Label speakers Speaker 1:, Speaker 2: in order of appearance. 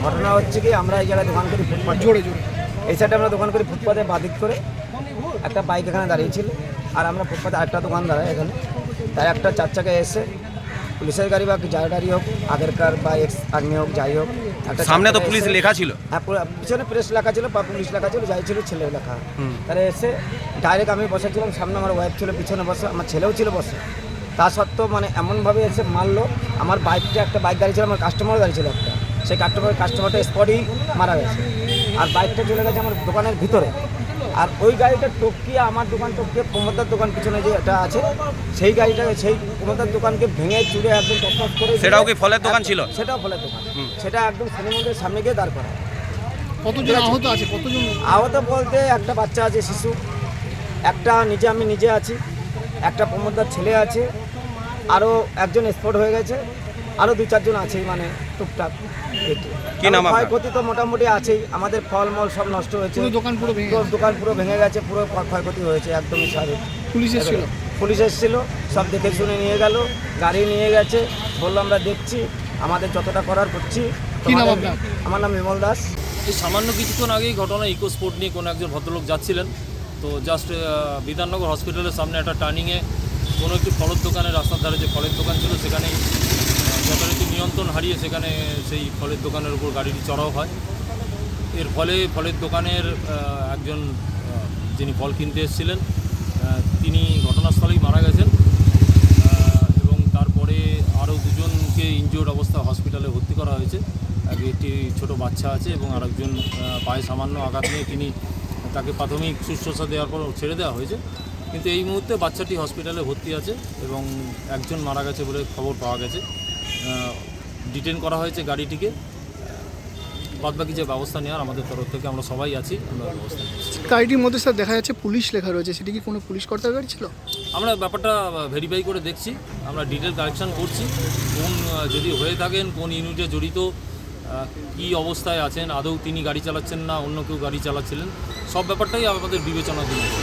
Speaker 1: ঘটনা হচ্ছে কি, আমরা এই জায়গায় দোকান করি ফুটপাথ,
Speaker 2: জোরে জোরে।
Speaker 1: এই সাইডে আমরা দোকান করি ফুটপাথে বাদিক করে। একটা বাইক এখানে দাঁড়িয়েছিল, আর আমরা ফুটপাথে আরেকটা দোকান দাঁড়ায় এখানে। তাই একটা 4 চাকায় এসে পুলিশের গাড়ি বা যার গাড়ি হোক, আগেরকার বা এক্স আর্মি হোক, যাই হোক, একটা
Speaker 3: সামনে তো
Speaker 1: 4 চাকায়
Speaker 3: পুলিশ
Speaker 1: এসে-
Speaker 3: লেখা ছিল।
Speaker 1: হ্যাঁ, পিছনে প্রেস লেখা ছিল বা পুলিশ লেখা ছিল, যাই ছিল ছেলে লেখা। তারা এসে ডাইরেক্ট, আমি বসেছিলাম সামনে, আমার ওয়াইফ ছিল পিছনে বসে, আমার ছেলেও ছিল বসে। তা সত্ত্বেও মানে এমনভাবে এসে মারলো। আমার বাইকটা, একটা বাইক গাড়ি ছিল, আমার কাস্টমার গাড়ি ছিল একটা, সেই কাস্টমারটা স্পটেই মারা গেছে। আর বাইকটা চলে গেছে আমার দোকানের ভিতরে। আর ওই গাড়িটা টপকিয়ে আমার দোকান টপকিয়ে প্রমোদার দোকান পিছনে যে এটা আছে, সেই গাড়িটাকে, সেই প্রমোদার দোকানকে ভেঙে চুড়ে একদম টপটপ করে।
Speaker 3: সেটাও কি ফলের দোকান ছিল?
Speaker 1: সেটাও ফলের দোকান। সেটা একদম শনি মন্দিরের সামনে গিয়ে দাঁড় করা।
Speaker 2: কতজন আহত আছে? কতজন?
Speaker 1: আহত বলতে একটা বাচ্চা আছে, শিশু একটা, আমি নিজে আছি, একটা প্রমোদার ছেলে আছে, আরও একজন স্পট হয়ে গেছে, আরও 2-4 জন আছেই, মানে টুকটাক।
Speaker 3: কি নাম আপনার?
Speaker 1: ক্ষয়ক্ষতি তো মোটামুটি আছেই, আমাদের ফলমল সব নষ্ট হয়েছে,
Speaker 2: পুরো দোকান পুরো ভেঙে গেছে।
Speaker 1: দোকান পুরো ভেঙে গেছে, পুরো ক্ষয়ক্ষতি হয়েছে, একদমই স্বাভাবিক।
Speaker 2: পুলিশ এসেছিল?
Speaker 1: পুলিশ এসেছিল, সব দেখে শুনে নিয়ে গেল, গাড়ি নিয়ে গেছে, বললো আমরা দেখছি, আমাদের যতটা করার করছি।
Speaker 2: কি নাম
Speaker 1: তোমাদের-
Speaker 2: আপনার?
Speaker 1: আমার নাম বিমল দাস।
Speaker 4: এই সামান্য কিছুক্ষণ আগেই ঘটনা, ইকো স্পোর্ট নিয়ে কোনো একজন ভদ্রলোক যাচ্ছিলেন, তো জাস্ট বিধাননগর হসপিটালের সামনে একটা টার্নিংয়ে কোনো একটি ফলের দোকানের রাস্তার ধারে যে ফলের দোকান ছিল, সেখানেই যথারীতি নিয়ন্ত্রণ হারিয়ে সেখানে সেই ফলের দোকানের উপর গাড়িটি চড়াও হয়। এর ফলে ফলের দোকানের একজন যিনি ফল কিনতে এসেছিলেন, তিনি ঘটনাস্থলেই মারা গেছেন, এবং তারপরে আরও দুজনকে ইনজিওর্ড অবস্থা হসপিটালে ভর্তি করা হয়েছে। একটি ছোট বাচ্চা আছে এবং আরেকজন পায়ে সামান্য আঘাত নিয়ে তাকে প্রাথমিক শুশ্রূষা দেওয়ার পর ছেড়ে দেওয়া হয়েছে। কিন্তু এই মুহূর্তে বাচ্চাটি হসপিটালে ভর্তি আছে এবং একজন মারা গেছে বলে খবর পাওয়া গেছে। ডিটেন করা হয়েছে গাড়িটিকে। বাদবাকি যে ব্যবস্থা নেওয়ার আমাদের তরফ থেকে আমরা সবাই আছি, আমরা ব্যবস্থা নিচ্ছি।
Speaker 2: গাড়িটির মধ্যে স্যার দেখা যাচ্ছে পুলিশ লেখা রয়েছে, সেটা কি কোনো পুলিশ কর্তার গাড়ি ছিল?
Speaker 4: আমরা ব্যাপারটা ভেরিফাই করে দেখছি, আমরা ডিটেল কালেকশন করছি, কোন যদি হয়ে থাকেন, কোন ইউনিটে জড়িত, কী অবস্থায় আছেন, আদৌ তিনি গাড়ি চালাচ্ছেন না অন্য কেউ গাড়ি চালাচ্ছিলেন, সব ব্যাপারটাই আমাদের বিবেচনাধীন আছে।